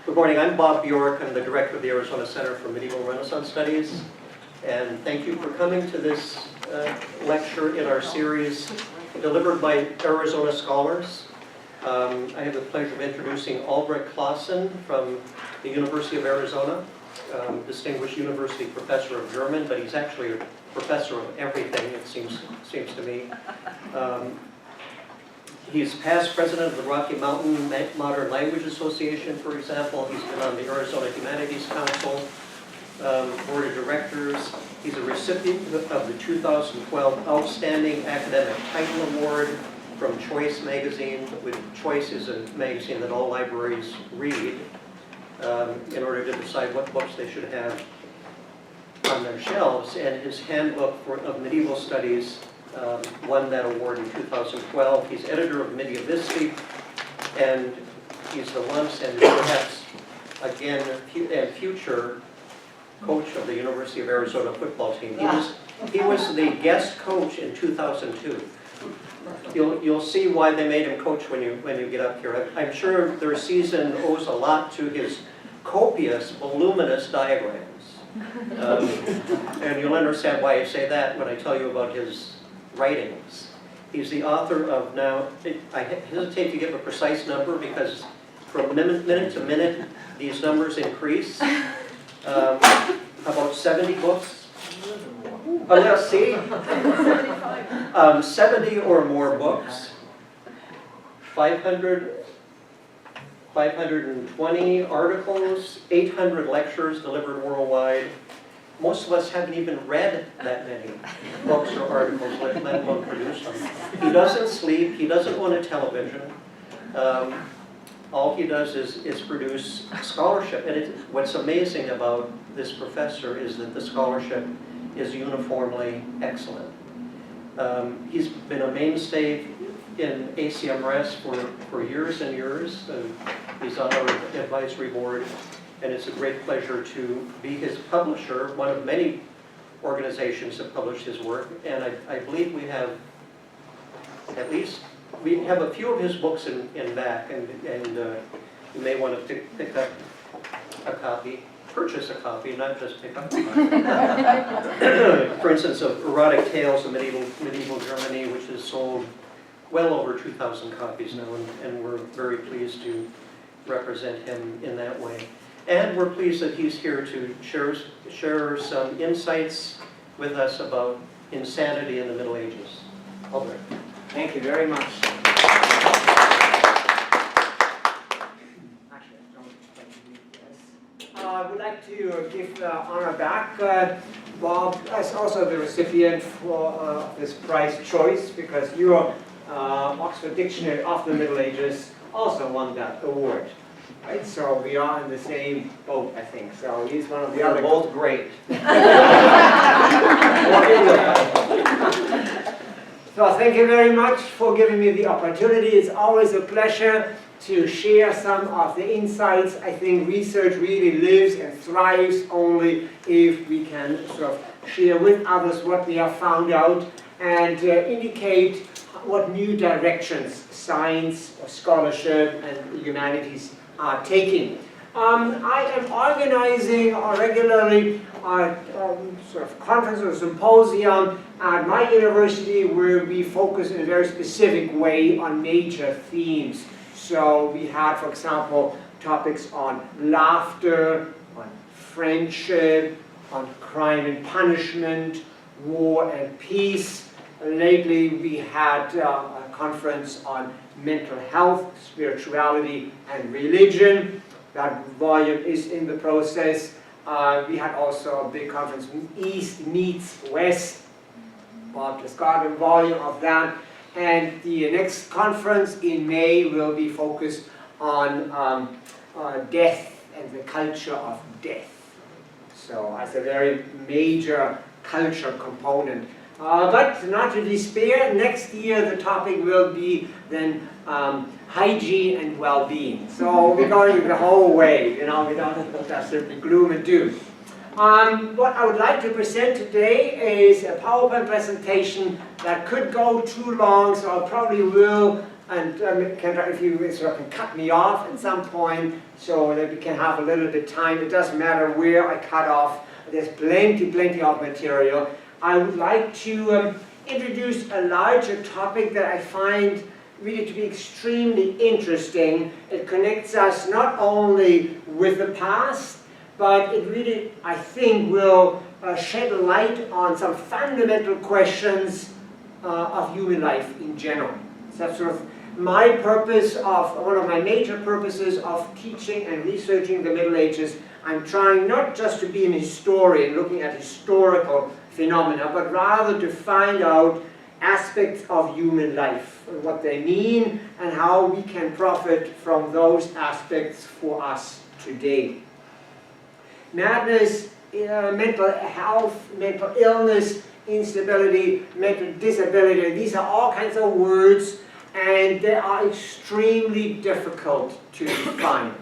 Good morning, I'm Bob Bjork. I'm the director of the Arizona Center for Medieval Renaissance Studies. And thank you for coming to this lecture in our series delivered by Arizona scholars. I have the pleasure of introducing Albrecht Classen from the University of Arizona, distinguished university professor of German, but he's actually a professor of everything, it seems to me. He's past president of the Rocky Mountain Modern Language Association, for example. He's been on the Arizona Humanities Council board of directors. He's a recipient of the 2012 Outstanding Academic Title Award from Choice magazine, which Choice is a magazine that all libraries read in order to decide what books they should have on their shelves. And his handbook of medieval studies won that award in 2012. He's editor of Medievistic, and he's the once and perhaps again and future coach of the University of Arizona football team. He was the guest coach in 2002. You'll see why they made him coach when you get up here. I'm sure their season owes a lot to his copious, voluminous diagrams. And you'll understand why I say that when I tell you about his writings. He's the author of now, I hesitate to give a precise number because from minute to minute these numbers increase. About 70 books. Oh, let's see. 70 or more books. 520 articles, 800 lectures delivered worldwide. Most of us haven't even read that many books or articles, let alone produce them. He doesn't sleep, he doesn't own a television. All he does is produce scholarship. And what's amazing about this professor is that the scholarship is uniformly excellent. He's been a mainstay in ACMRS for years and years. He's on our advisory board. And it's a great pleasure to be his publisher. One of many organizations that publish his work. And I believe we have a few of his books in back, and you may want to pick up a copy, purchase a copy, not just pick up a copy. For instance, of Erotic Tales of Medieval Germany, which has sold well over 2,000 copies now, and we're very pleased to represent him in that way. And we're pleased that he's here to share some insights with us about insanity in the Middle Ages. Albrecht. Thank you very much. I would like to give honor back. Bob is also the recipient for this prize choice because your Oxford Dictionary of the Middle Ages also won that award. Right, so we are in the same boat, I think. So he's one of the other. We are both great. So thank you very much for giving me the opportunity. It's always a pleasure to share some of the insights. I think research really lives and thrives only if we can sort of share with others what we have found out and indicate what new directions science or scholarship and humanities are taking. I am organizing regularly sort of conference or symposium at my university where we focus in a very specific way on major themes. So we had, for example, topics on laughter, on friendship, on crime and punishment, war and peace. Lately we had a conference on mental health, spirituality, and religion. That volume is in the process. We had also a big conference, East Meets West. Bob just got a volume of that. And the next conference in May will be focused on death and the culture of death. So as a very major culture component. But not to despair, next year the topic will be then hygiene and well-being. So we're going the whole way, we don't just simply gloom and doom. What I would like to present today is a PowerPoint presentation that could go too long, so I probably will and if you sort of can cut me off at some point so that we can have a little bit of time. It doesn't matter where I cut off. There's plenty of material. I would like to introduce a larger topic that I find really to be extremely interesting. It connects us not only with the past, but it really, I think, will shed light on some fundamental questions of human life in general. So that's sort of my purpose one of my major purposes of teaching and researching the Middle Ages. I'm trying not just to be an historian looking at historical phenomena, but rather to find out aspects of human life, what they mean, and how we can profit from those aspects for us today. Madness, mental health, mental illness, instability, mental disability, these are all kinds of words, and they are extremely difficult to define.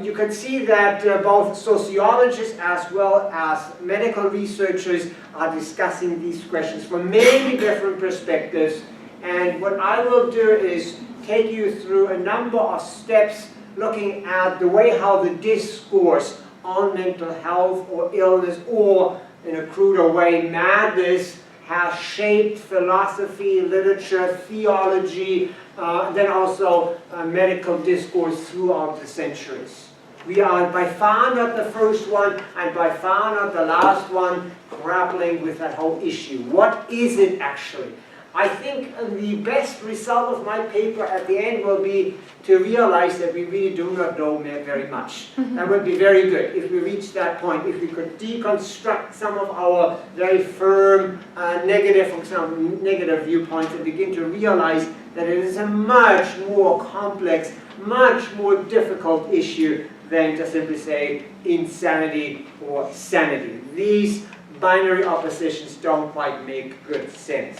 You can see that both sociologists as well as medical researchers are discussing these questions from many different perspectives, and what I will do is take you through a number of steps looking at the way how the discourse on mental health or illness, or in a cruder way, madness, has shaped philosophy, literature, theology, and then also medical discourse throughout the centuries. We are by far not the first one, and by far not the last one grappling with that whole issue. What is it actually? I think the best result of my paper at the end will be to realize that we really do not know very much. That would be very good if we reach that point, if we could deconstruct some of our very firm negative viewpoints and begin to realize that it is a much more complex, much more difficult issue than to simply say insanity or sanity. These binary oppositions don't quite make good sense.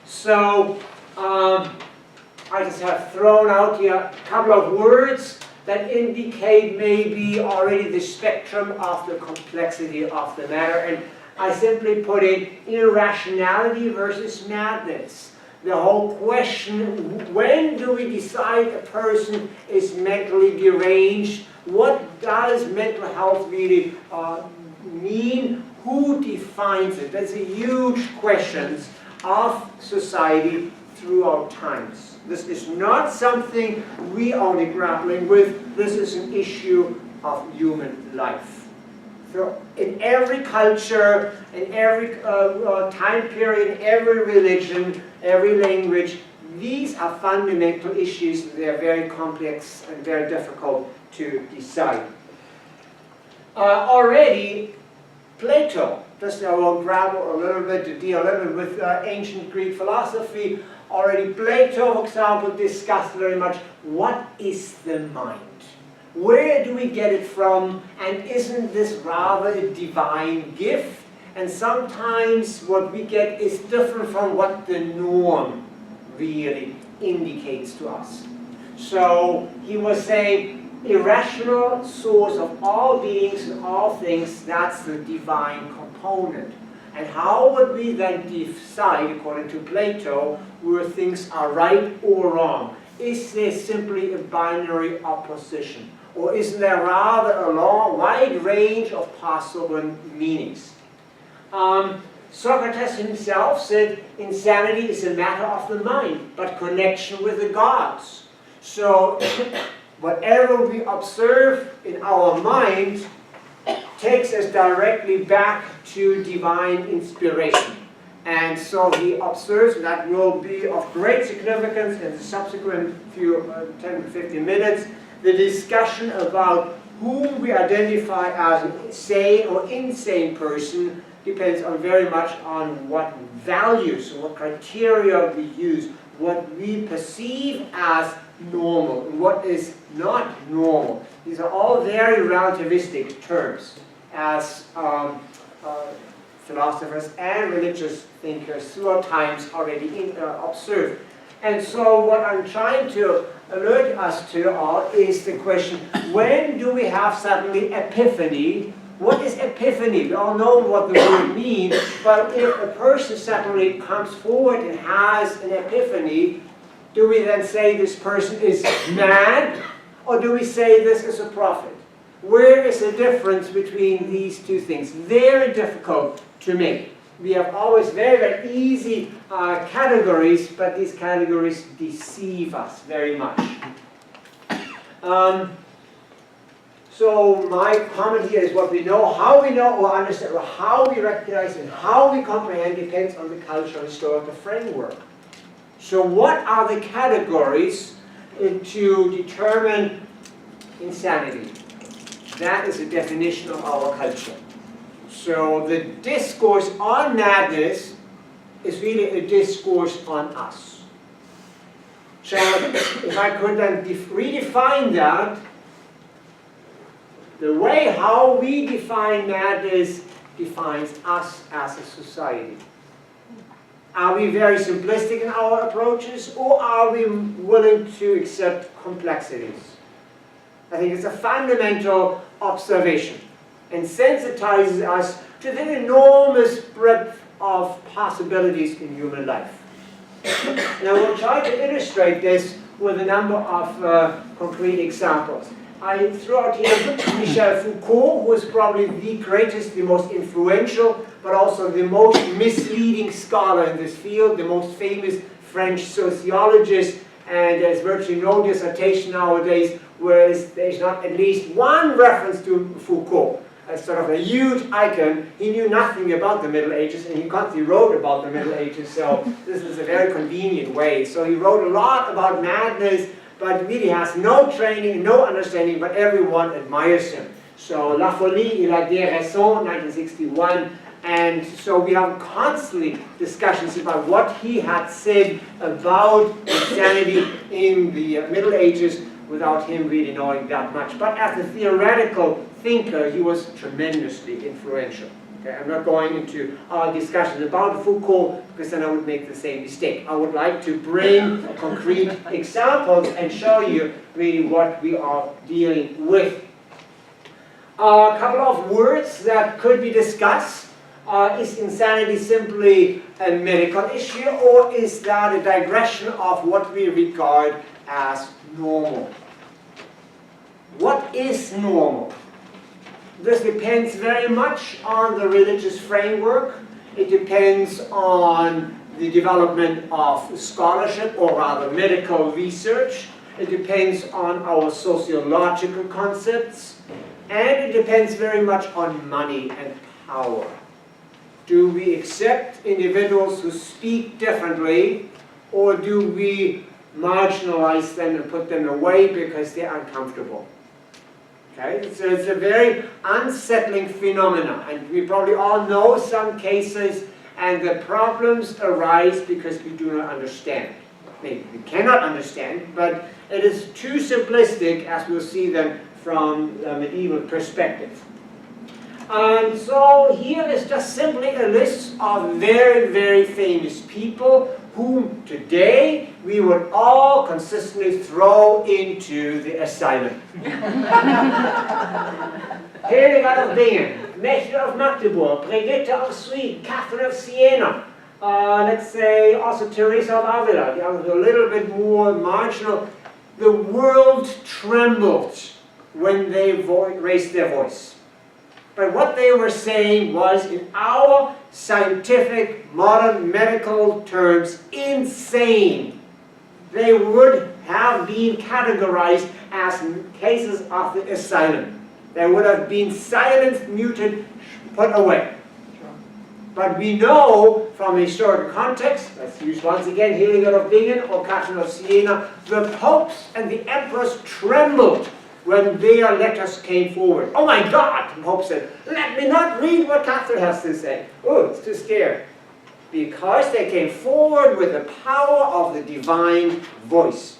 So, I just have thrown out here a couple of words that indicate maybe already the spectrum of the complexity of the matter, and I simply put it irrationality versus madness. The whole question, when do we decide a person is mentally deranged? What does mental health really mean? Who defines it? That's a huge question of society throughout times. This is not something we only grappling with. This is an issue of human life. So in every culture, in every time period, in every religion, every language, these are fundamental issues. They are very complex and very difficult to decide. Already, Plato, just I will grab a little bit to deal a little bit with ancient Greek philosophy. Already Plato, for example, discussed very much what is the mind? Where do we get it from? And isn't this rather a divine gift? And sometimes what we get is different from what the norm really indicates to us. So he was saying, irrational source of all beings and all things, that's the divine component. And how would we then decide, according to Plato, whether things are right or wrong? Is there simply a binary opposition? Or is there rather a wide range of possible meanings? Socrates himself said insanity is a matter of the mind, but connection with the gods. So whatever we observe in our mind takes us directly back to divine inspiration. And so he observes, that will be of great significance in the subsequent few 10 to 15 minutes, the discussion about whom we identify as a sane or insane person depends on very much on what values, what criteria we use, what we perceive as normal, and what is not normal. These are all very relativistic terms, as philosophers and religious thinkers throughout times already observed. And so what I'm trying to alert us to all is the question, when do we have suddenly epiphany? What is epiphany? We all know what the word means, but if a person suddenly comes forward and has an epiphany, Do we then say this person is mad, or do we say this is a prophet? Where is the difference between these two things? Very difficult to make. We have always very, very easy categories, but these categories deceive us very much. So my comment here is what we know or understand, or how we recognize and how we comprehend depends on the cultural historical framework. So what are the categories to determine insanity? That is the definition of our culture. So the discourse on madness is really a discourse on us. So if I could then redefine that, the way how we define madness defines us as a society. Are we very simplistic in our approaches, or are we willing to accept complexities? I think it's a fundamental observation and sensitizes us to the enormous breadth of possibilities in human life. And I will try to illustrate this with a number of concrete examples. I threw out here Michel Foucault, who is probably the greatest, the most influential, but also the most misleading scholar in this field, the most famous French sociologist, and there's virtually no dissertation nowadays where there's not at least one reference to Foucault as sort of a huge icon. He knew nothing about the Middle Ages, and he constantly wrote about the Middle Ages, so this is a very convenient way. So he wrote a lot about madness, but really has no training, no understanding, but everyone admires him. So La Folie et la Déraison, 1961, and so we have constantly discussions about what he had said about insanity in the Middle Ages without him really knowing that much. But as a theoretical thinker, he was tremendously influential. Okay, I'm not going into our discussions about Foucault, because then I would make the same mistake. I would like to bring concrete examples and show you really what we are dealing with. A couple of words that could be discussed. Is insanity simply a medical issue, or is that a digression of what we regard as normal? What is normal? This depends very much on the religious framework. It depends on the development of scholarship, or rather medical research. It depends on our sociological concepts. And it depends very much on money and power. Do we accept individuals who speak differently, or do we marginalize them and put them away because they're uncomfortable? Okay, so it's a very unsettling phenomenon, and we probably all know some cases, and the problems arise because we do not understand. Maybe we cannot understand, but it is too simplistic, as we'll see then from a medieval perspective. And so here is just simply a list of very, very famous people whom today we would all consistently throw into the asylum. Hildegard of Bingen, Mechel of Magdeburg, Brigitte of Sweden, Catherine of Siena, let's say also Teresa of Avila, the others a little bit more marginal. The world trembled when they raised their voice. But what they were saying was, in our scientific, modern medical terms, insane. They would have been categorized as cases of the asylum. They would have been silenced, muted, put away. But we know from historical context, let's use once again Hildegard of Bingen or Catherine of Siena, the popes and the emperors trembled when their letters came forward. Oh my God, the Pope said, let me not read what Catherine has to say. Oh, it's too scared. Because they came forward with the power of the divine voice.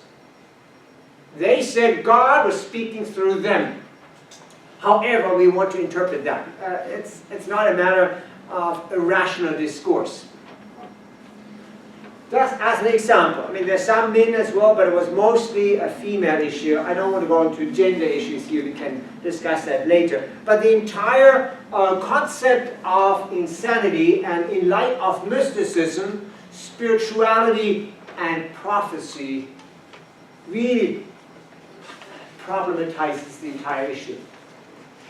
They said God was speaking through them. However we want to interpret that. It's not a matter of irrational discourse. Just as an example, I mean, there's some men as well, but it was mostly a female issue. I don't want to go into gender issues here. We can discuss that later. But the entire concept of insanity, and in light of mysticism, spirituality and prophecy really problematizes the entire issue.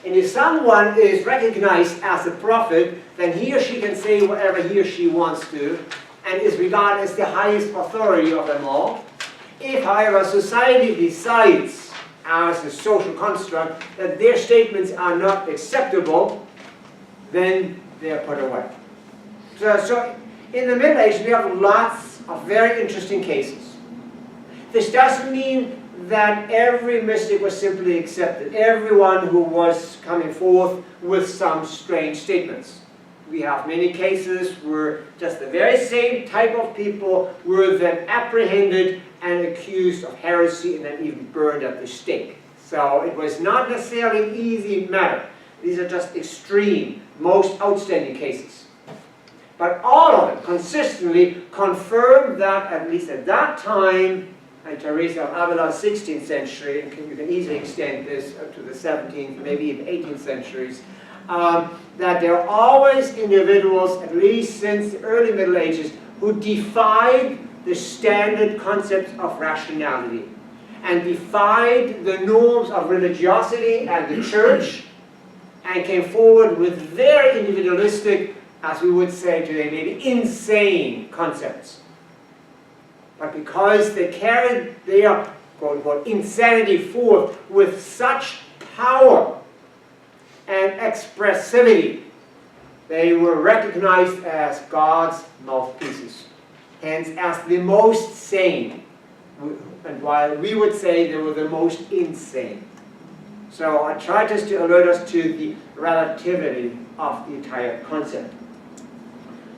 And if someone is recognized as a prophet, then he or she can say whatever he or she wants to, and is regarded as the highest authority of them all. If, however, society decides as a social construct that their statements are not acceptable, then they are put away. So in the Middle Ages, we have lots of very interesting cases. This doesn't mean that every mystic was simply accepted, everyone who was coming forth with some strange statements. We have many cases where just the very same type of people were then apprehended and accused of heresy and then even burned at the stake. So it was not necessarily an easy matter. These are just extreme, most outstanding cases. But all of them consistently confirm that, at least at that time, and Teresa of Avila, 16th century, and you can easily extend this up to the 17th, maybe even 18th centuries, that there are always individuals, at least since the early Middle Ages, who defied the standard concepts of rationality and defied the norms of religiosity and the church and came forward with very individualistic, as we would say today, maybe insane concepts. But because they carried their, quote-unquote, insanity forth with such power and expressivity, they were recognized as God's mouthpieces, hence as the most sane, and while we would say they were the most insane. So I try just to alert us to the relativity of the entire concept.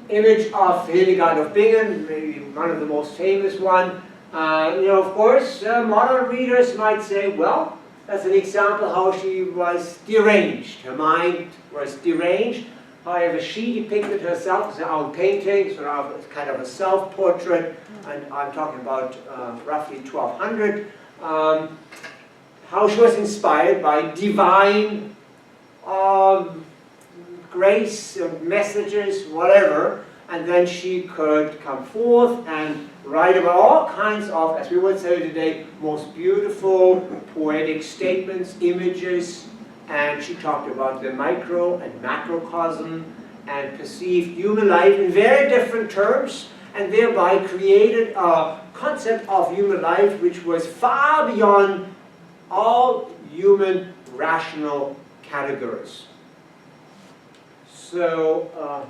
Image of Hildegard of Bingen, maybe one of the most famous one. Of course, modern readers might say, well, that's an example how she was deranged. Her mind was deranged. However, she depicted herself as her own painting, sort of kind of a self-portrait, and I'm talking about roughly 1200. How she was inspired by divine grace, messages, whatever, and then she could come forth and write about all kinds of, as we would say today, most beautiful poetic statements, images, and she talked about the micro and macrocosm and perceived human life in very different terms, and thereby created a concept of human life which was far beyond all human rational categories. So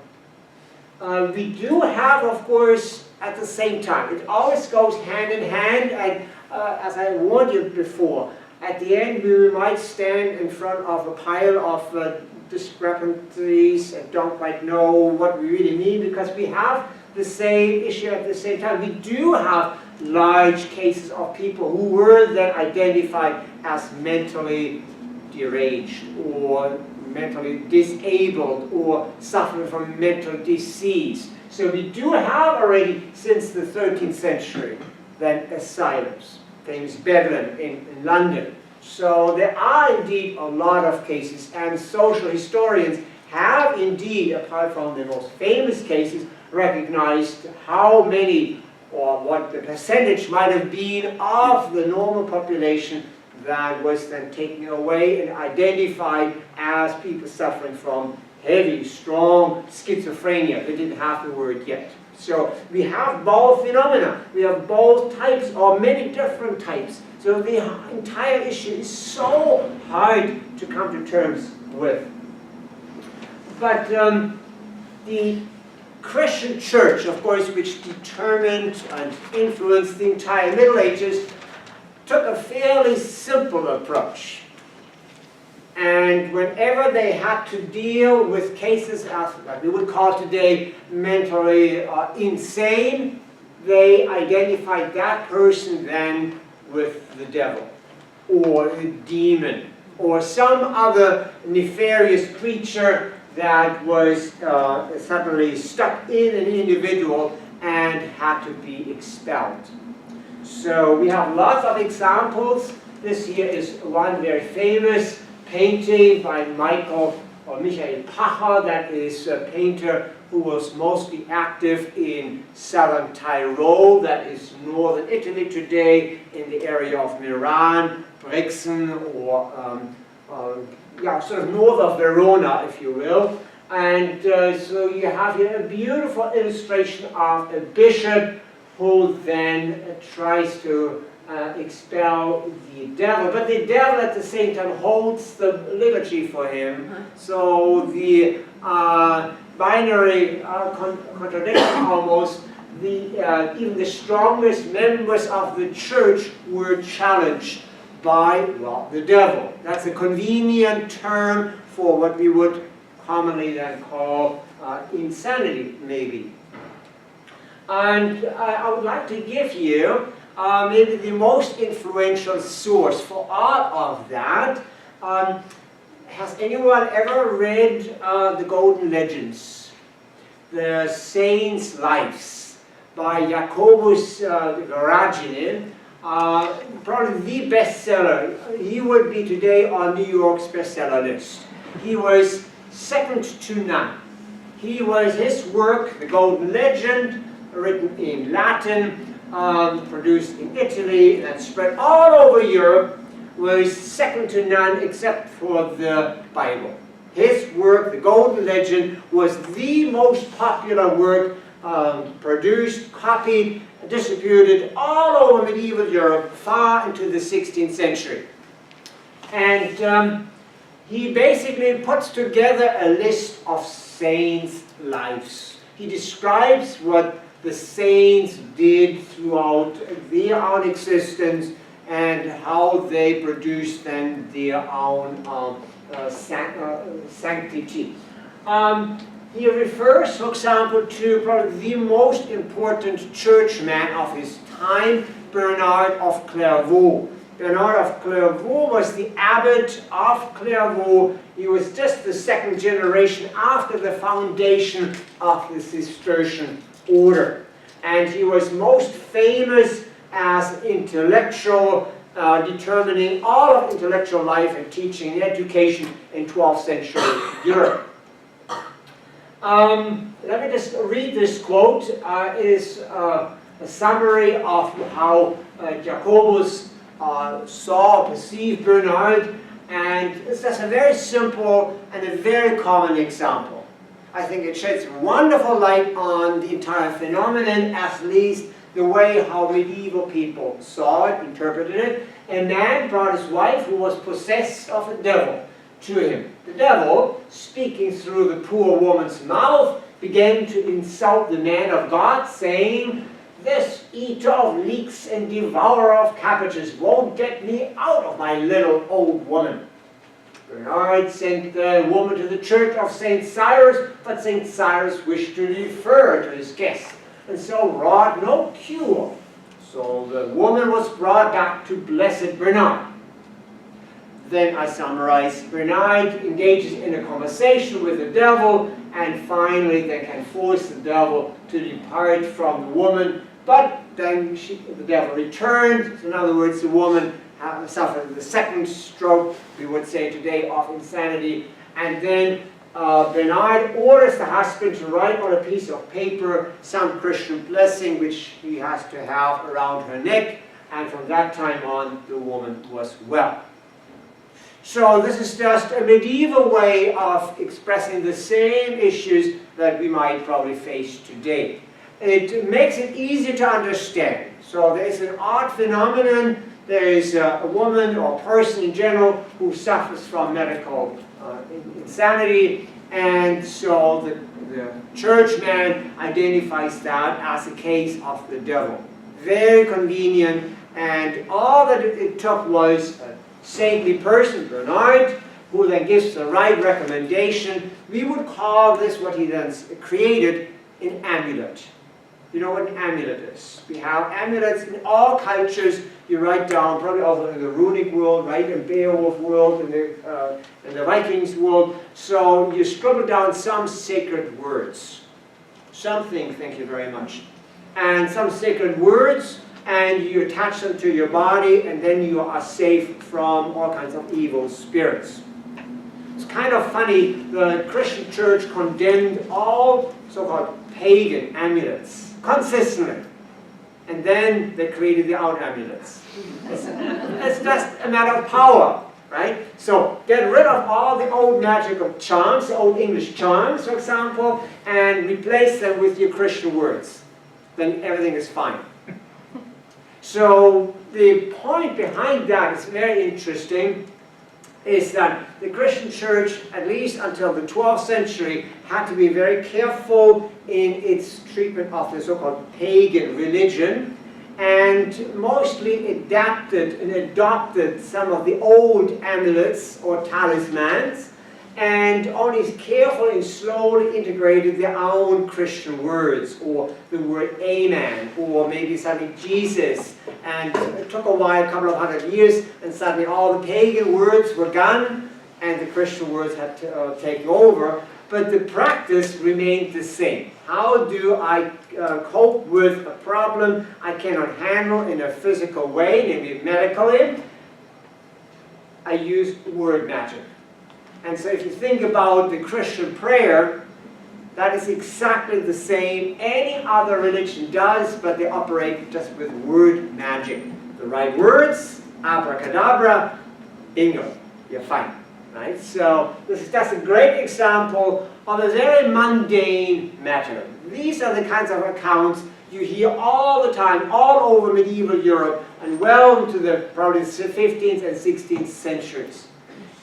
we do have, of course, at the same time, it always goes hand in hand, and as I warned you before, at the end we might stand in front of a pile of discrepancies and don't quite know what we really mean, because we have the same issue at the same time. We do have large cases of people who were then identified as mentally deranged or mentally disabled or suffering from mental disease. So we do have already, since the 13th century, then asylums, famous Bedlam in London. So there are indeed a lot of cases, and social historians have indeed, apart from the most famous cases, recognized how many or what the percentage might have been of the normal population that was then taken away and identified as people suffering from heavy, strong schizophrenia. They didn't have the word yet. So we have both phenomena. We have both types, or many different types. So the entire issue is so hard to come to terms with. But the Christian church, of course, which determined and influenced the entire Middle Ages, took a fairly simple approach. And whenever they had to deal with cases as what we would call today mentally insane, they identified that person then with the devil, or the demon, or some other nefarious creature that was suddenly stuck in an individual and had to be expelled. So we have lots of examples. This here is one very famous painting by Michael or Michael Pacher, that is a painter who was mostly active in southern Tyrol, that is northern Italy today, in the area of Milan, Brixen, or yeah, sort of north of Verona, if you will. And so you have here a beautiful illustration of a bishop who then tries to expel the devil, but the devil at the same time holds the liturgy for him. So the binary contradiction almost, even the strongest members of the church were challenged by, well, the devil. That's a convenient term for what we would commonly then call insanity, maybe. And I would like to give you maybe the most influential source for all of that. Has anyone ever read the Golden Legends, the Saints' Lives, by Jacobus Voragine? Probably the bestseller. He would be today on New York's bestseller list. He was second to none. His work, The Golden Legend, written in Latin, produced in Italy, and spread all over Europe, was second to none except for the Bible. His work, The Golden Legend, was the most popular work produced, copied, distributed all over medieval Europe, far into the 16th century. And he basically puts together a list of saints' lives. He describes what the saints did throughout their own existence and how they produced then their own sanctity. He refers, for example, to probably the most important churchman of his time, Bernard of Clairvaux. Bernard of Clairvaux was the abbot of Clairvaux. He was just the second generation after the foundation of the Cistercian order. And he was most famous as intellectual, determining all of intellectual life and teaching and education in 12th century Europe. Let me just read this quote. It is a summary of how Jacobus saw, perceived Bernard, and it's just a very simple and a very common example. I think it sheds wonderful light on the entire phenomenon, at least the way how medieval people saw it, interpreted it. A man brought his wife who was possessed of a devil to him. The devil, speaking through the poor woman's mouth, began to insult the man of God, saying, "This eater of leeks and devourer of cabbages won't get me out of my little old woman." Bernard sent the woman to the church of St. Cyrus, but St. Cyrus wished to defer to his guest, and so wrought no cure. So the woman was brought back to blessed Bernard. Then I summarize, Bernard engages in a conversation with the devil, and finally they can force the devil to depart from the woman, but then the devil returned. So in other words, the woman suffered the second stroke, we would say today, of insanity. And then Bernard orders the husband to write on a piece of paper some Christian blessing, which he has to have around her neck. And from that time on, the woman was well. So this is just a medieval way of expressing the same issues that we might probably face today. It makes it easy to understand. So there is an odd phenomenon. There is a woman or person in general who suffers from medical insanity, and so the churchman identifies that as a case of the devil. Very convenient, and all that it took was a saintly person, Bernard, who then gives the right recommendation. We would call this, what he then created, an amulet. You know what an amulet is? We have amulets in all cultures. You write down, probably also in the runic world, right, in Beowulf world, in the Vikings world. So you scribble down some sacred words. Something, thank you very much. And some sacred words, and you attach them to your body, and then you are safe from all kinds of evil spirits. It's kind of funny, the Christian church condemned all so-called pagan amulets consistently. And then they created the out amulets. It's just a matter of power, right? So get rid of all the old magical charms, the old English charms, for example, and replace them with your Christian words. Then everything is fine. So the point behind that is very interesting, is that the Christian church, at least until the 12th century, had to be very careful in its treatment of the so-called pagan religion, and mostly adapted and adopted some of the old amulets or talismans, and only carefully and slowly integrated their own Christian words, or the word amen, or maybe something Jesus. And it took a while, a couple of hundred years, and suddenly all the pagan words were gone, and the Christian words had to take over. But the practice remained the same. How do I cope with a problem I cannot handle in a physical way, maybe medically? I use word magic. And so if you think about the Christian prayer, that is exactly the same any other religion does, but they operate just with word magic. The right words, abracadabra, bingo, you're fine. Right? So this is just a great example of a very mundane matter. These are the kinds of accounts you hear all the time, all over medieval Europe, and well into the probably 15th and 16th centuries.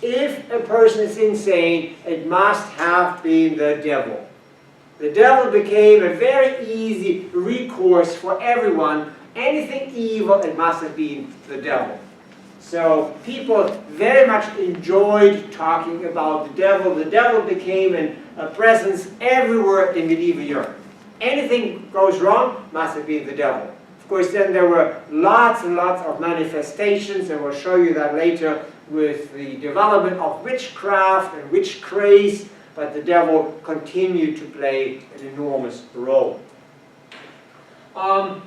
If a person is insane, it must have been the devil. The devil became a very easy recourse for everyone. Anything evil, it must have been the devil. So people very much enjoyed talking about the devil. The devil became a presence everywhere in medieval Europe. Anything goes wrong, must have been the devil. Of course, then there were lots and lots of manifestations, and we'll show you that later with the development of witchcraft and witch craze, but the devil continued to play an enormous role. And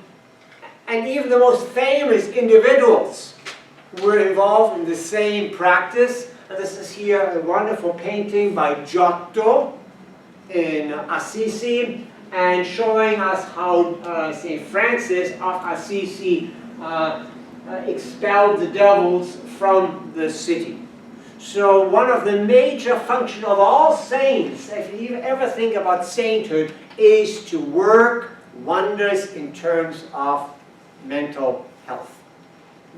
even the most famous individuals were involved in the same practice. And this is here a wonderful painting by Giotto in Assisi, and showing us how St. Francis of Assisi expelled the devils from the city. So one of the major functions of all saints, if you ever think about sainthood, is to work wonders in terms of mental health.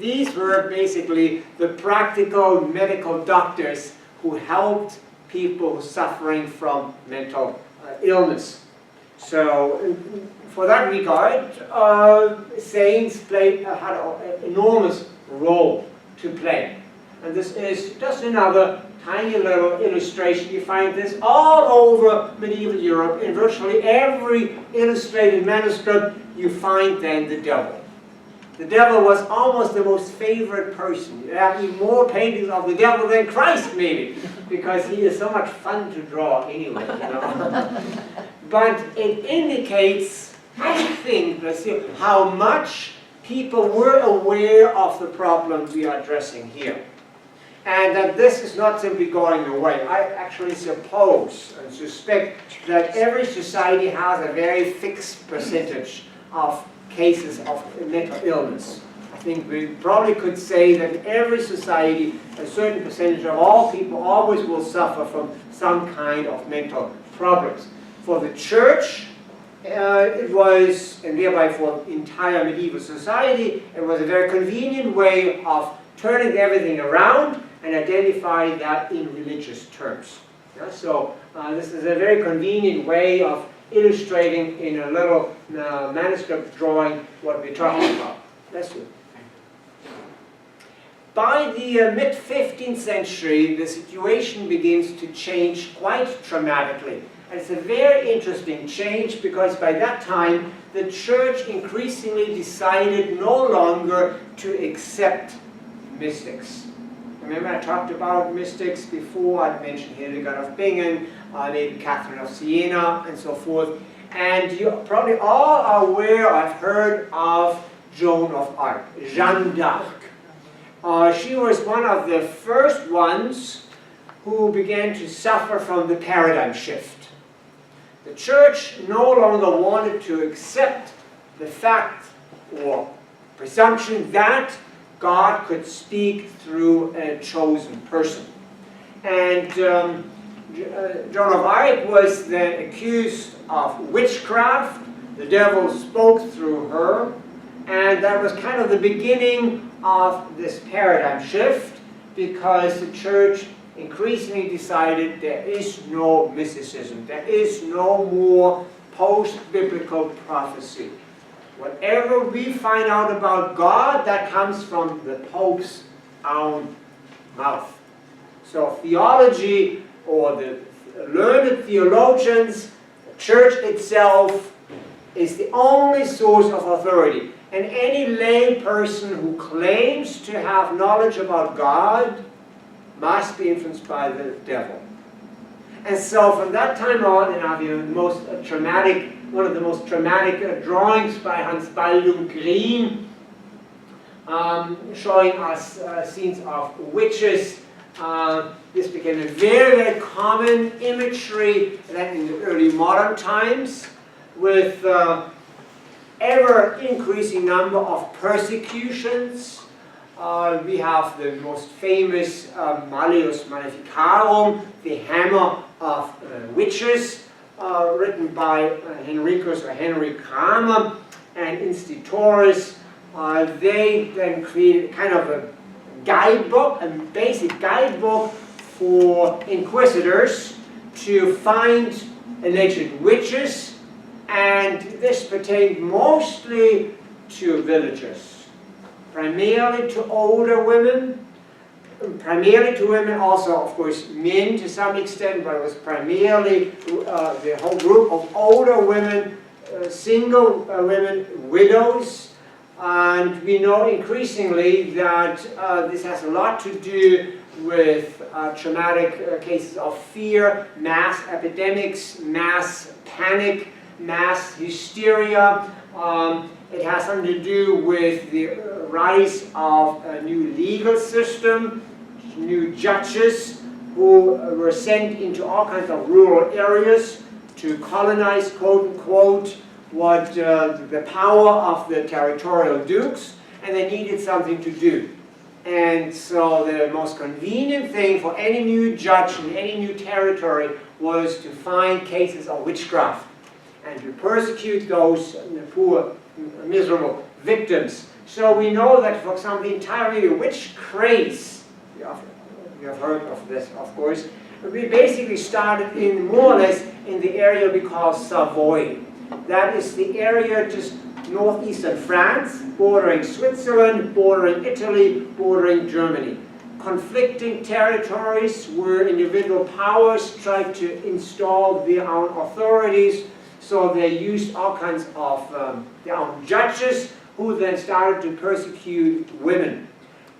These were basically the practical medical doctors who helped people suffering from mental illness. So for that regard, saints had an enormous role to play. And this is just another tiny little illustration. You find this all over medieval Europe. In virtually every illustrated manuscript, you find then the devil. The devil was almost the most favorite person. You have even more paintings of the devil than Christ, maybe, because he is so much fun to draw anyway, you know. But it indicates, I think, let's see, how much people were aware of the problem we are addressing here. And that this is not simply going away. I actually suppose and suspect that every society has a very fixed percentage of cases of mental illness. I think we probably could say that in every society, a certain percentage of all people always will suffer from some kind of mental problems. For the church, it was, and thereby for entire medieval society, it was a very convenient way of turning everything around and identifying that in religious terms. Yeah, so this is a very convenient way of illustrating in a little manuscript drawing what we're talking about. That's it. By the mid-15th century, the situation begins to change quite dramatically. And it's a very interesting change because by that time, the church increasingly decided no longer to accept mystics. Remember I talked about mystics before. I mentioned Hildegard of Bingen, maybe Catherine of Siena, and so forth. And you probably all are aware, I've heard of Joan of Arc, Jeanne d'Arc. She was one of the first ones who began to suffer from the paradigm shift. The church no longer wanted to accept the fact or presumption that God could speak through a chosen person. And Joan of Arc was then accused of witchcraft. The devil spoke through her, and that was kind of the beginning of this paradigm shift, because the church increasingly decided there is no mysticism, there is no more post-biblical prophecy. Whatever we find out about God, that comes from the Pope's own mouth. So theology, or the learned theologians, the church itself, is the only source of authority. And any lay person who claims to have knowledge about God must be influenced by the devil. And so from that time on, and I have the most dramatic, one of the most dramatic drawings by Hans Baldung Green, showing us scenes of witches. This became a very, very common imagery then in the early modern times, with ever-increasing number of persecutions. We have the most famous Malleus Maleficarum, the Hammer of Witches, written by Henricus or Henry Kramer and Institutores. They then created kind of a guidebook, a basic guidebook for inquisitors to find alleged witches, and this pertained mostly to villagers, primarily to older women, primarily to women, also of course men to some extent, but it was primarily the whole group of older women, single women, widows. And we know increasingly that this has a lot to do with traumatic cases of fear, mass epidemics, mass panic, mass hysteria. It has something to do with the rise of a new legal system, new judges who were sent into all kinds of rural areas to colonize, quote unquote, what the power of the territorial dukes, and they needed something to do. And so the most convenient thing for any new judge in any new territory was to find cases of witchcraft and to persecute those poor, miserable victims. So we know that, for example, the entire witch craze, you have heard of this, of course, we basically started in more or less in the area we call Savoy. That is the area just northeastern France, bordering Switzerland, bordering Italy, bordering Germany. Conflicting territories where individual powers tried to install their own authorities, so they used all kinds of their own judges, who then started to persecute women.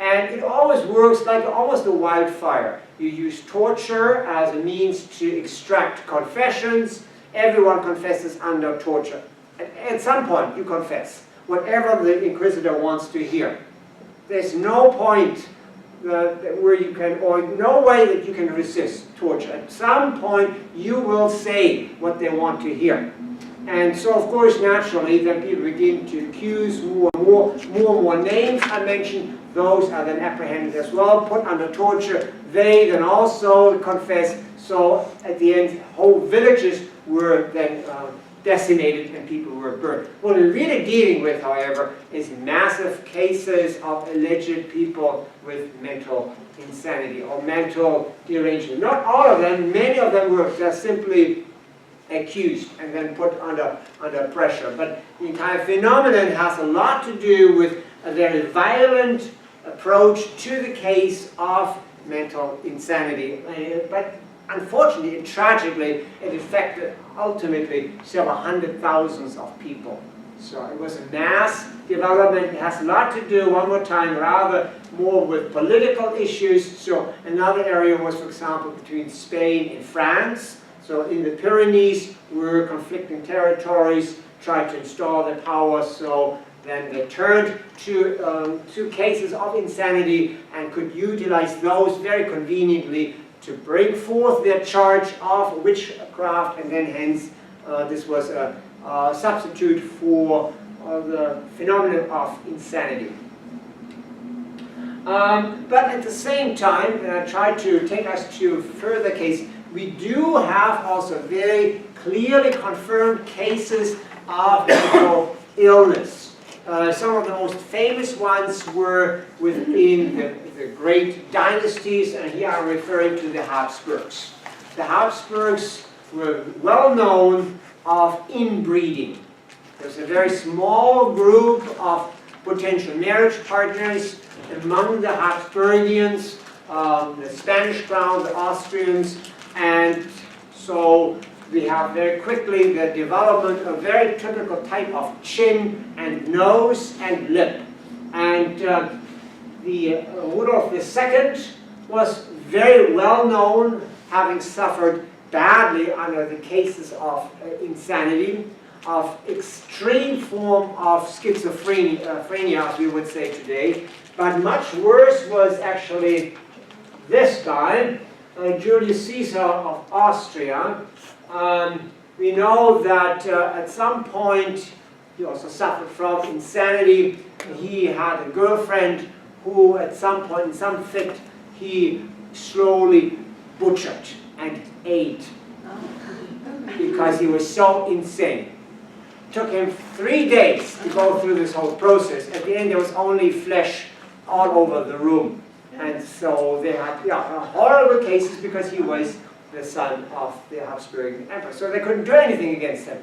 And it always works like almost a wildfire. You use torture as a means to extract confessions. Everyone confesses under torture. At some point, you confess whatever the inquisitor wants to hear. There's no point where you can, or no way that you can resist torture. At some point, you will say what they want to hear. And so, of course, naturally, then people begin to accuse more and more names I mentioned. Those are then apprehended as well, put under torture. They then also confess. So at the end, whole villages were then decimated and people were burned. What we're really dealing with, however, is massive cases of alleged people with mental insanity or mental derangement. Not all of them, many of them were just simply accused and then put under pressure. But the entire phenomenon has a lot to do with a very violent approach to the case of mental insanity. But unfortunately and tragically, it affected ultimately several hundred thousands of people. So it was a mass development. It has a lot to do, one more time, rather more with political issues. So another area was, for example, between Spain and France. So in the Pyrenees were conflicting territories, tried to install their power. So then they turned to cases of insanity and could utilize those very conveniently to bring forth their charge of witchcraft, and then hence this was a substitute for the phenomenon of insanity. But at the same time, and I try to take us to further cases, we do have also very clearly confirmed cases of mental illness. Some of the most famous ones were within the great dynasties, and here I'm referring to the Habsburgs. The Habsburgs were well known of inbreeding. There's a very small group of potential marriage partners among the Habsburgians, the Spanish crown, the Austrians, and so we have very quickly the development of a very typical type of chin and nose and lip. And the Rudolf II was very well known, having suffered badly under the cases of insanity, of extreme form of schizophrenia, as we would say today. But much worse was actually this guy, Julius Caesar of Austria. We know that at some point he also suffered from insanity. He had a girlfriend who at some point, in some fit, he slowly butchered and ate because he was so insane. It took him 3 days to go through this whole process. At the end there was only flesh all over the room. And so they had horrible cases because he was the son of the Habsburg Emperor. So they couldn't do anything against him.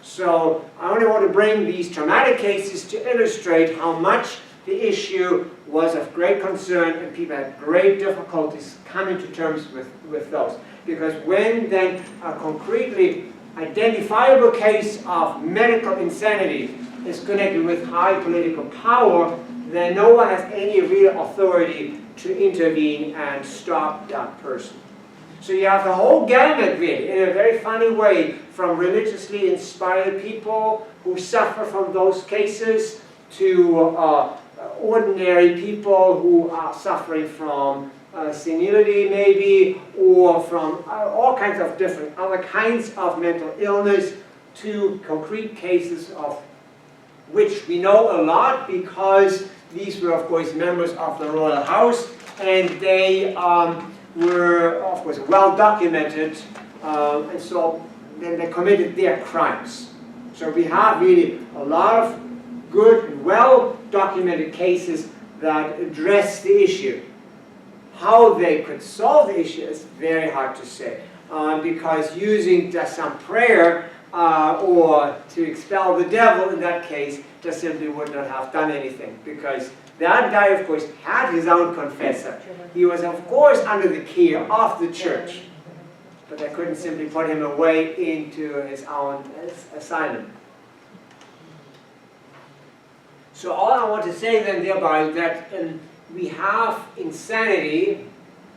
So I only want to bring these traumatic cases to illustrate how much the issue was of great concern, and people had great difficulties coming to terms with those. Because when then a concretely identifiable case of medical insanity is connected with high political power, then no one has any real authority to intervene and stop that person. So you have the whole gamut, really, in a very funny way, from religiously inspired people who suffer from those cases to ordinary people who are suffering from senility, maybe, or from all kinds of different other kinds of mental illness, to concrete cases of which we know a lot because these were, of course, members of the royal house, and they were, of course, well documented, and so then they committed their crimes. So we have really a lot of good and well documented cases that address the issue. How they could solve the issue is very hard to say, because using just some prayer or to expel the devil in that case just simply would not have done anything, because that guy, of course, had his own confessor. He was, of course, under the care of the church, but they couldn't simply put him away into his own asylum. So all I want to say then thereby is that we have insanity,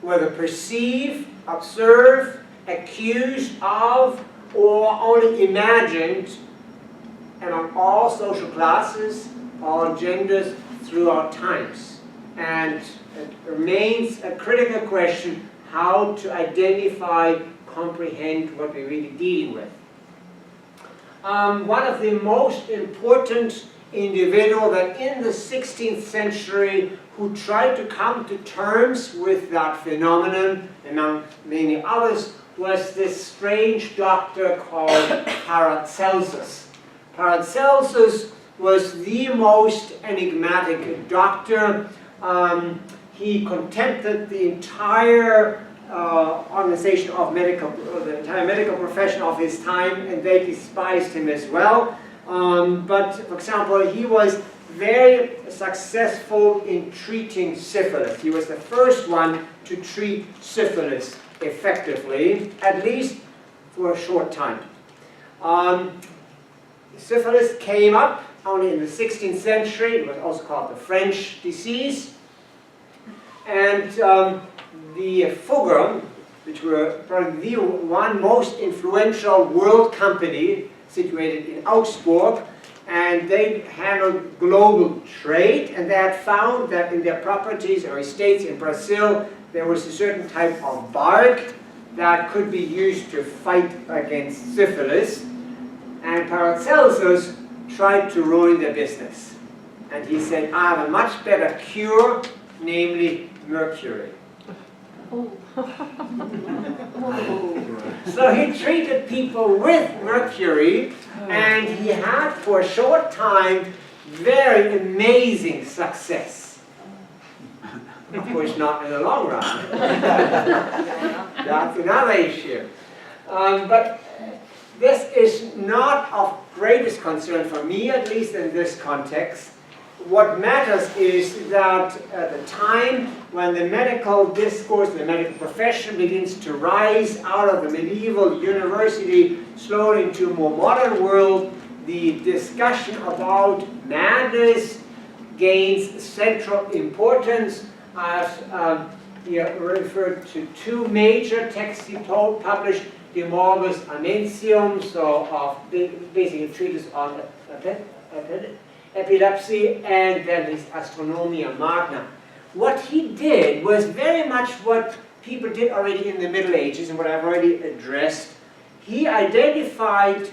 whether perceived, observed, accused of, or only imagined, among all social classes, all genders, throughout times. And it remains a critical question how to identify, comprehend what we're really dealing with. One of the most important individuals that in the 16th century who tried to come to terms with that phenomenon, among many others, was this strange doctor called Paracelsus. Paracelsus was the most enigmatic doctor. He contempted the entire organization of the entire medical profession of his time, and they despised him as well. But, for example, he was very successful in treating syphilis. He was the first one to treat syphilis effectively, at least for a short time. Syphilis came up only in the 16th century. It was also called the French disease. And the Fugger, which were probably the one most influential world company situated in Augsburg, and they handled global trade, and they had found that in their properties or estates in Brazil, there was a certain type of bark that could be used to fight against syphilis, and Paracelsus tried to ruin their business. And he said, I have a much better cure, namely mercury. So he treated people with mercury, and he had for a short time very amazing success. Of course not in the long run. That's another issue. But this is not of greatest concern for me, at least in this context. What matters is that at the time when the medical discourse, the medical profession begins to rise out of the medieval university slowly into a more modern world, the discussion about madness gains central importance. I've referred to two major texts he published, De Morbis Amentium, so of basically a treatise on epilepsy, and then his Astronomia Magna. What he did was very much what people did already in the Middle Ages and what I've already addressed. He identified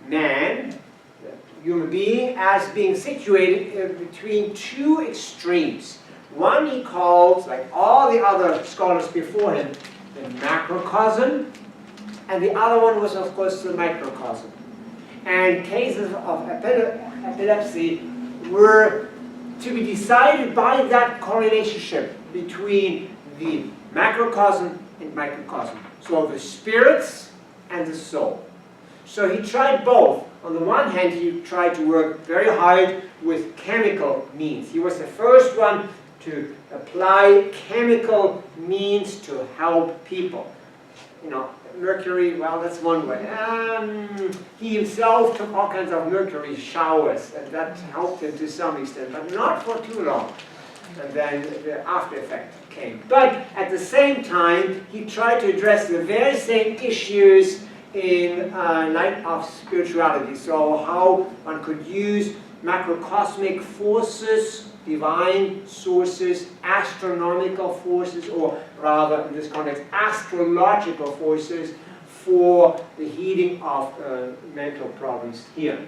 man, the human being, as being situated between two extremes. One he called, like all the other scholars before him, the macrocosm, and the other one was, of course, the microcosm. And cases of epilepsy were to be decided by that correlationship between the macrocosm and microcosm. So the spirits and the soul. So he tried both. On the one hand, he tried to work very hard with chemical means. He was the first one to apply chemical means to help people. You know, mercury, well, that's one way. He himself took all kinds of mercury showers, and that helped him to some extent, but not for too long. And then the after effect came. But at the same time, he tried to address the very same issues in light of spirituality. So how one could use macrocosmic forces, divine sources, astronomical forces, or rather in this context, astrological forces for the healing of mental problems here.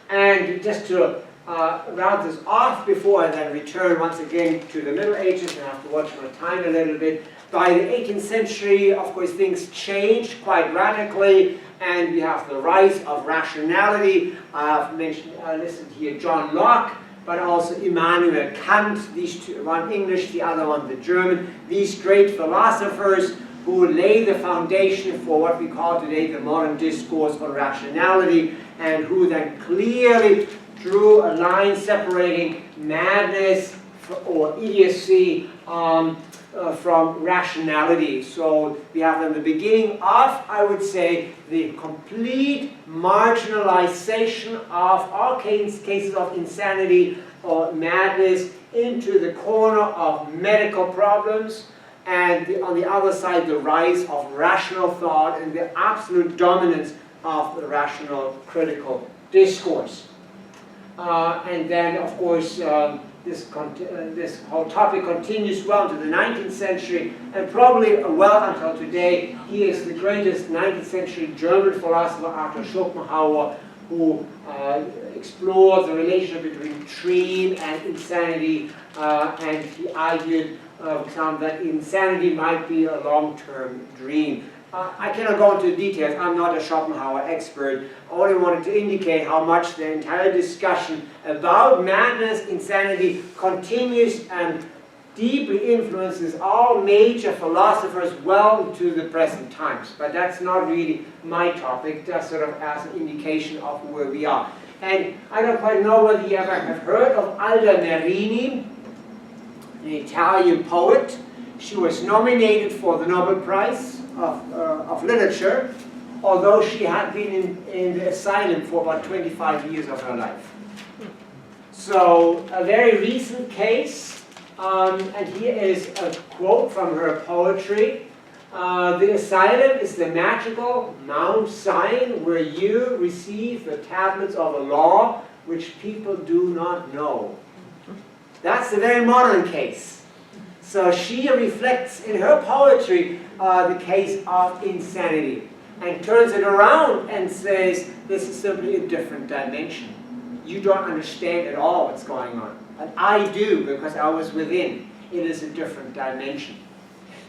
And just to round this off before I then return once again to the Middle Ages, and I have to watch my time a little bit. By the 18th century, of course, things changed quite radically, and we have the rise of rationality. I've listed here John Locke, but also Immanuel Kant, these two, one English, the other one the German, these great philosophers who lay the foundation for what we call today the modern discourse on rationality, and who then clearly drew a line separating madness or idiocy from rationality. So we have in the beginning of, I would say, the complete marginalization of all cases of insanity or madness into the corner of medical problems, and on the other side the rise of rational thought and the absolute dominance of the rational critical discourse. And then, of course, this whole topic continues well into the 19th century, and probably well until today. He is the greatest 19th century German philosopher after Schopenhauer, who explored the relationship between dream and insanity, and he argued that insanity might be a long-term dream. I cannot go into details. I'm not a Schopenhauer expert. I only wanted to indicate how much the entire discussion about madness, insanity, continues and deeply influences all major philosophers well into the present times. But that's not really my topic, just sort of as an indication of where we are. And I don't quite know whether you ever have heard of Alda Merini, an Italian poet. She was nominated for the Nobel Prize of Literature, although she had been in the asylum for about 25 years of her life. So a very recent case, and here is a quote from her poetry. The asylum is the magical Mount Zion where you receive the tablets of a law which people do not know. That's a very modern case. So she reflects in her poetry the case of insanity and turns it around and says, this is simply a different dimension. You don't understand at all what's going on. But I do, because I was within. It is a different dimension.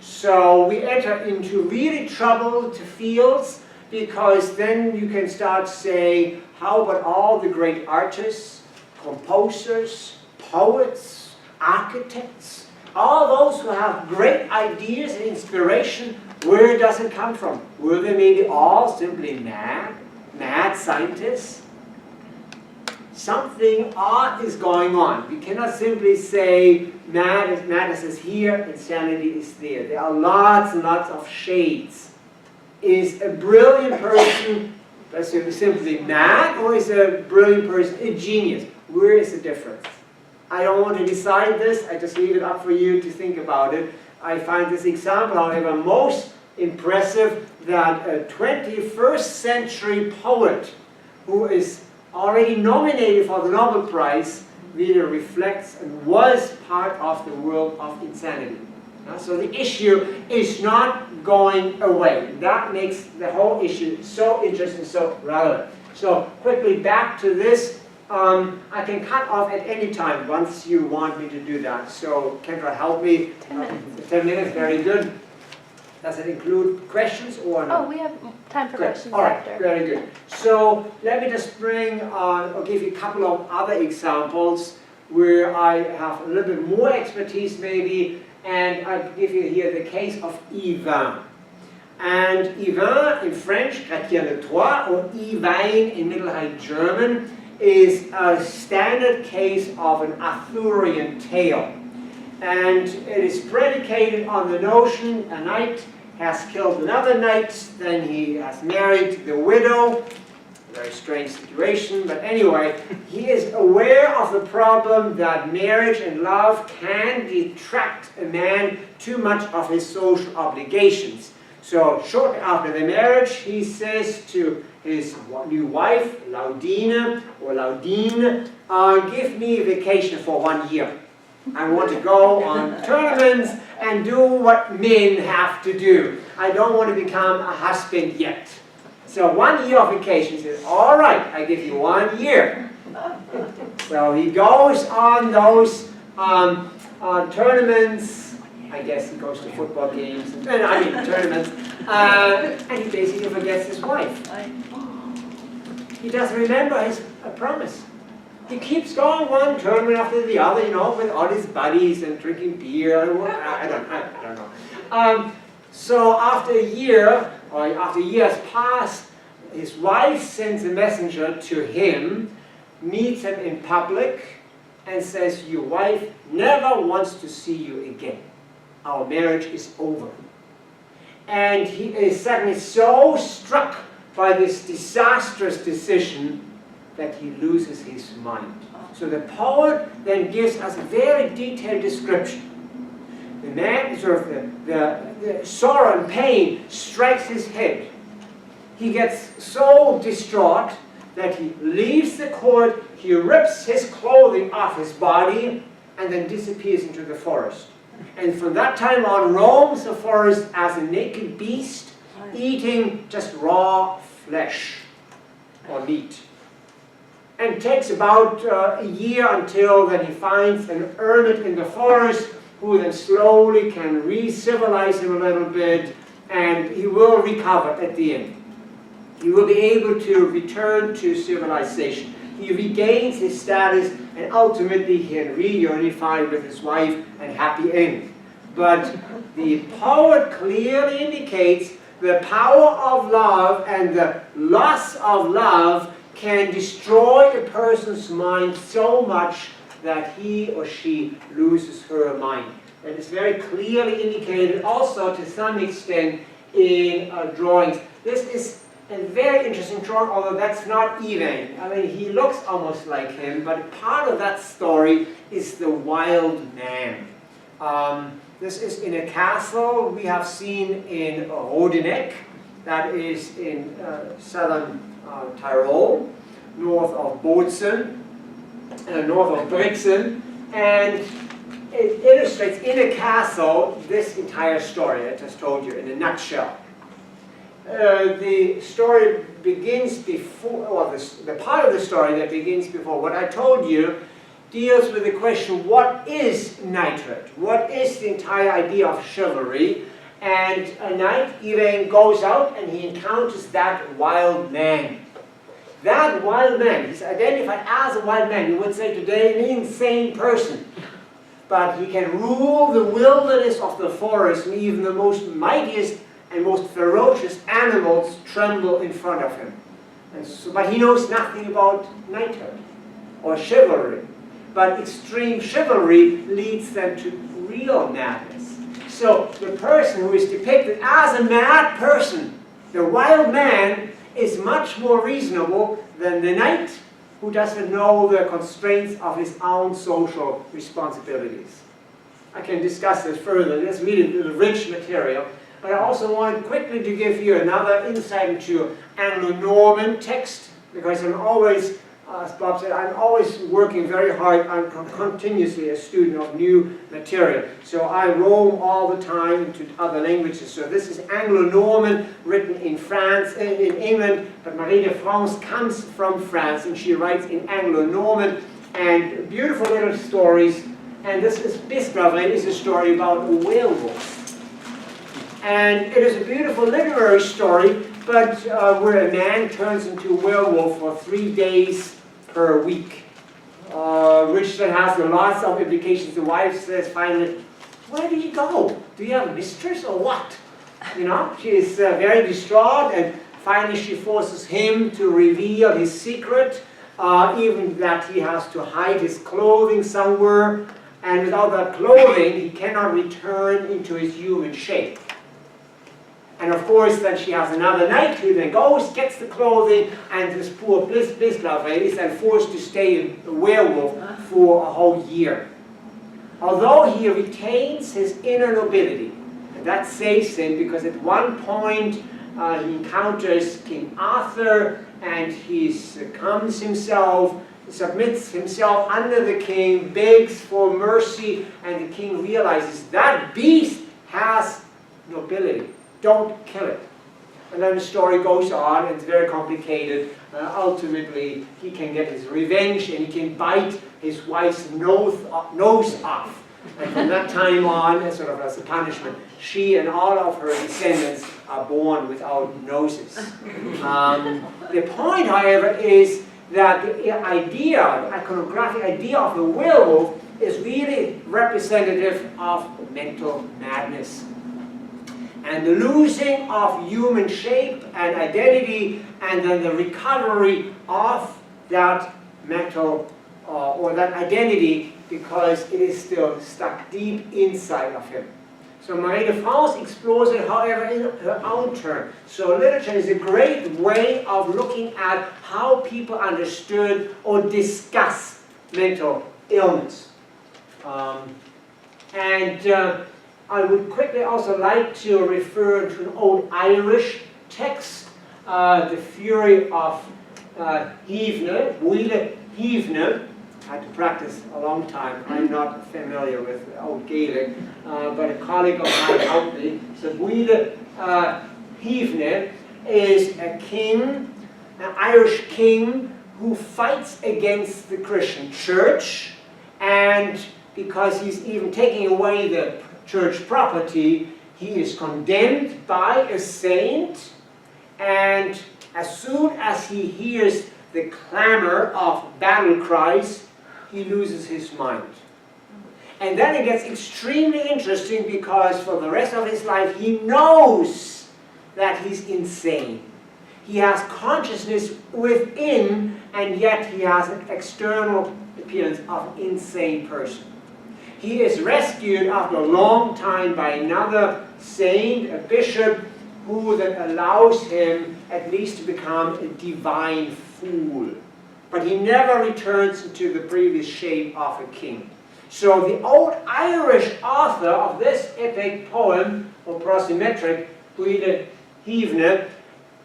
So we enter into really troubled fields, because then you can start to say, how about all the great artists, composers, poets, architects, all those who have great ideas and inspiration, where does it come from? Were they maybe all simply mad scientists? Something odd is going on. We cannot simply say madness is here, insanity is there. There are lots and lots of shades. Is a brilliant person simply mad, or is a brilliant person a genius? Where is the difference? I don't want to decide this, I just leave it up for you to think about it. I find this example, however, most impressive, that a 21st century poet who is already nominated for the Nobel Prize really reflects and was part of the world of insanity. So the issue is not going away. That makes the whole issue so interesting, so relevant. So quickly back to this. I can cut off at any time once you want me to do that. So Kendra, help me. 10 minutes. 10 minutes, very good. Does it include questions or not? Oh, we have time for Great. questions All right, after. very good. So let me just bring or give you a couple of other examples where I have a little bit more expertise maybe, and I'll give you here the case of Yvain. And Yvain in French, Chrétien de Troyes, or Yvain in Middle High German, is a standard case of an Arthurian tale. And it is predicated on the notion a knight has killed another knight, then he has married the widow. Very strange situation, but anyway, he is aware of the problem that marriage and love can detract a man too much of his social obligations. So shortly after the marriage, he says to his new wife, Laudine, or Laudine, give me a vacation for 1 year. I want to go on tournaments and do what men have to do. I don't want to become a husband yet. So 1 year of vacation. He says, all right, I give you 1 year. So he goes on those tournaments. I guess he goes to football games, tournaments. And he basically forgets his wife. He doesn't remember his promise. He keeps going one tournament after the other, with all his buddies and drinking beer. I don't know. So after a year, or after years passed, his wife sends a messenger to him, meets him in public, and says, your wife never wants to see you again. Our marriage is over. And he is suddenly so struck by this disastrous decision that he loses his mind. So the poet then gives us a very detailed description. The man, the sorrow and pain strikes his head. He gets so distraught that he leaves the court, he rips his clothing off his body, and then disappears into the forest. And from that time on, roams the forest as a naked beast, eating just raw flesh or meat. And it takes about a year until then he finds an hermit in the forest who then slowly can re-civilize him a little bit, and he will recover at the end. He will be able to return to civilization. He regains his status, and ultimately he can reunify with his wife and happy end. But the poet clearly indicates the power of love and the loss of love can destroy a person's mind so much that he or she loses her mind. That is very clearly indicated also to some extent in drawings. This is a very interesting drawing, although that's not even. He looks almost like him, but part of that story is the wild man. This is in a castle we have seen in Rudolf, that is in southern Tyrol, north of Bozen, north of Brixen, and it illustrates in a castle this entire story I just told you in a nutshell. The story begins before, or the part of the story that begins before what I told you deals with the question, what is knighthood? What is the entire idea of chivalry? And a knight, Elaine, goes out and he encounters that wild man. That wild man, he's identified as a wild man. You would say today an insane person. But he can rule the wilderness of the forest, and even the most mightiest and most ferocious animals tremble in front of him. And so, but he knows nothing about knighthood or chivalry. But extreme chivalry leads them to real madness. So the person who is depicted as a mad person, the wild man, is much more reasonable than the knight who doesn't know the constraints of his own social responsibilities. I can discuss this further. This is really rich material. But I also want quickly to give you another insight into Anglo-Norman text, because I'm always, as Bob said, I'm always working very hard. I'm continuously a student of new material. So I roam all the time into other languages. So this is Anglo-Norman, written in France, in England, but Marie de France comes from France, and she writes in Anglo-Norman, and beautiful little stories. And this is Bisgraven is a story about a werewolf. And it is a beautiful literary story, but where a man turns into a werewolf for 3 days per week, which then has lots of implications. The wife says finally, "Where do you go? Do you have a mistress or what?" You know, she is very distraught, and finally she forces him to reveal his secret, even that he has to hide his clothing somewhere, and without that clothing he cannot return into his human shape. And of course, then she has another knight who then goes, gets the clothing, and this poor Bisgraven is then forced to stay a werewolf for a whole year. Although he retains his inner nobility, and that saves him because at one point he encounters King Arthur, and he succumbs himself, submits himself under the king, begs for mercy, and the king realizes that beast has nobility. Don't kill it. And then the story goes on, and it's very complicated. Ultimately, he can get his revenge, and he can bite his wife's nose off. And from that time on, sort of as a punishment, she and all of her descendants are born without noses. The point, however, is that the idea, the iconographic idea of the werewolf is really representative of mental madness. And the losing of human shape and identity, and then the recovery of that mental or that identity, because it is still stuck deep inside of him. So Marie de France explores it, however, in her own turn. So literature is a great way of looking at how people understood or discuss mental illness. I would quickly also like to refer to an old Irish text, The Fury of Hivne, Wile Hivne. I had to practice a long time. I'm not familiar with Old Gaelic, but a colleague of mine helped me. So Wile Hivne is a king, an Irish king, who fights against the Christian church, and because he's even taking away the church property, he is condemned by a saint, and as soon as he hears the clamor of battle cries, he loses his mind. And then it gets extremely interesting, because for the rest of his life he knows that he's insane. He has consciousness within, and yet he has an external appearance of an insane person. He is rescued after a long time by another saint, a bishop, who then allows him at least to become a divine fool. But he never returns into the previous shape of a king. So the old Irish author of this epic poem, or prosymmetric, Wile Hivne,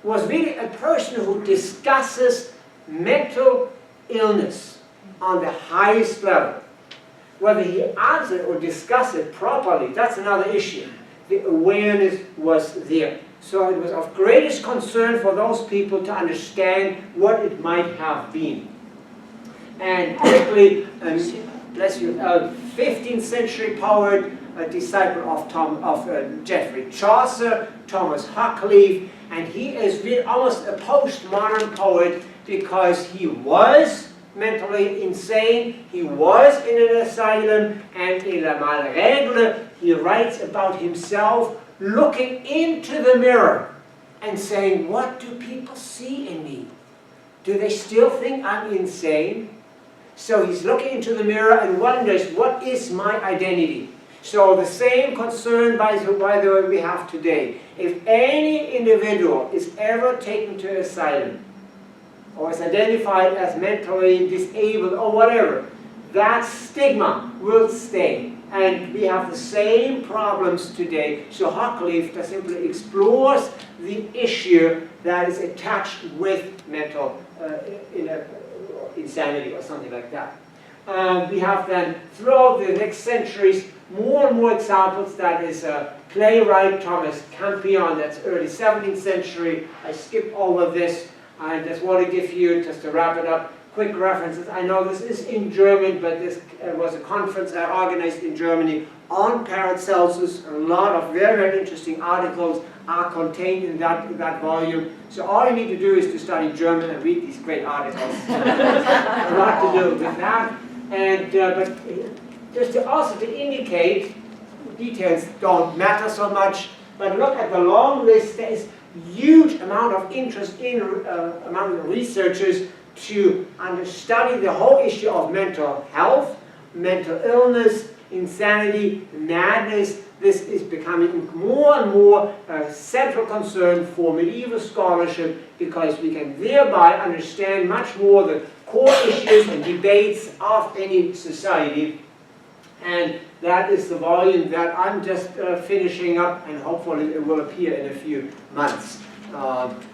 was really a person who discusses mental illness on the highest level. Whether he answered or discussed it properly, that's another issue. The awareness was there. So it was of greatest concern for those people to understand what it might have been. And quickly, bless you, 15th century poet, a disciple of Geoffrey Chaucer, Thomas Huckleaf, and he is really almost a postmodern poet because he was mentally insane, he was in an asylum, and in La Malrègle he writes about himself looking into the mirror and saying, what do people see in me? Do they still think I'm insane? So he's looking into the mirror and wonders, what is my identity? So the same concern, by the way, we have today. If any individual is ever taken to asylum, or is identified as mentally disabled or whatever, that stigma will stay. And we have the same problems today. So Huckleaf just simply explores the issue that is attached with mental insanity or something like that. We have then, throughout the next centuries, more and more examples. That is playwright Thomas Campion, that's early 17th century. I skipped over this. I just want to give you, just to wrap it up, quick references. I know this is in German, but this was a conference I organized in Germany on Paracelsus. A lot of very, very interesting articles are contained in that volume. So all you need to do is to study German and read these great articles. A lot to do with that. And but just to also to indicate, details don't matter so much, but look at the long list. There is huge amount of interest in among the researchers to study the whole issue of mental health, mental illness, insanity, madness. This is becoming more and more a central concern for medieval scholarship because we can thereby understand much more the core issues and debates of any society. And that is the volume that I'm just finishing up, and hopefully it will appear in a few months.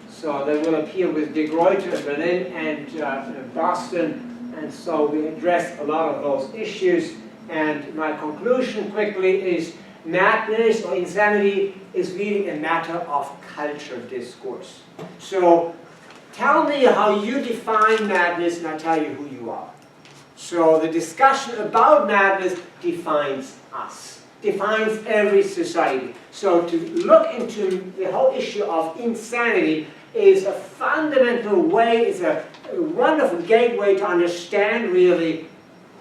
So they will appear with De Gruyter in Berlin and Boston, and so we address a lot of those issues. And my conclusion quickly is madness or insanity is really a matter of culture discourse. So tell me how you define madness and I'll tell you who you are. So the discussion about madness defines us, defines every society. So to look into the whole issue of insanity is a fundamental way, is a wonderful gateway to understand really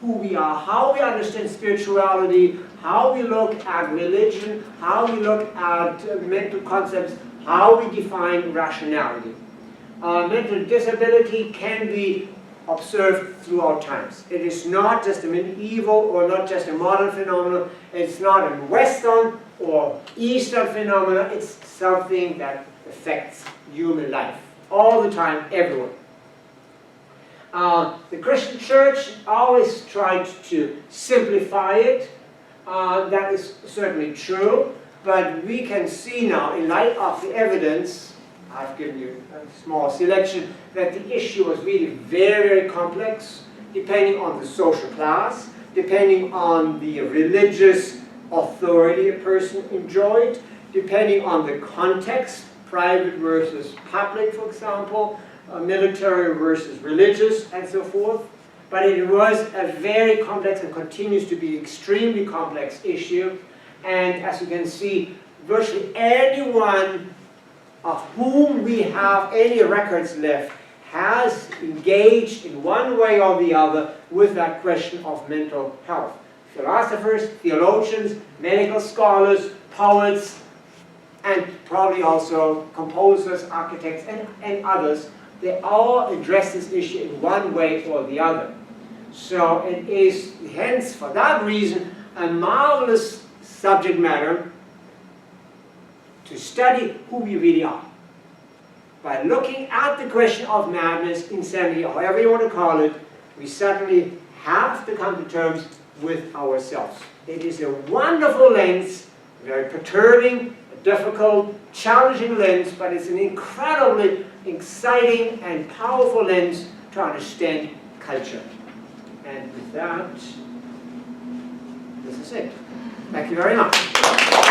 who we are, how we understand spirituality, how we look at religion, how we look at mental concepts, how we define rationality. Mental disability can be observed throughout times. It is not just a medieval or not just a modern phenomenon. It's not a Western or Eastern phenomenon. It's something that affects human life all the time, everywhere. The Christian Church always tried to simplify it. That is certainly true, but we can see now, in light of the evidence, I've given you a small selection, that the issue was really very, very complex, depending on the social class, depending on the religious authority a person enjoyed, depending on the context, private versus public, for example, military versus religious, and so forth. But it was a very complex and continues to be extremely complex issue. And as you can see, virtually anyone of whom we have any records left has engaged in one way or the other with that question of mental health. Philosophers, theologians, medical scholars, poets, and probably also composers, architects, and others, they all address this issue in one way or the other. So it is, hence, for that reason, a marvelous subject matter to study who we really are. By looking at the question of madness, insanity, or however you want to call it, we suddenly have to come to terms with ourselves. It is a wonderful lens, very perturbing, difficult, challenging lens, but it's an incredibly exciting and powerful lens to understand culture. And with that, this is it. Thank you very much.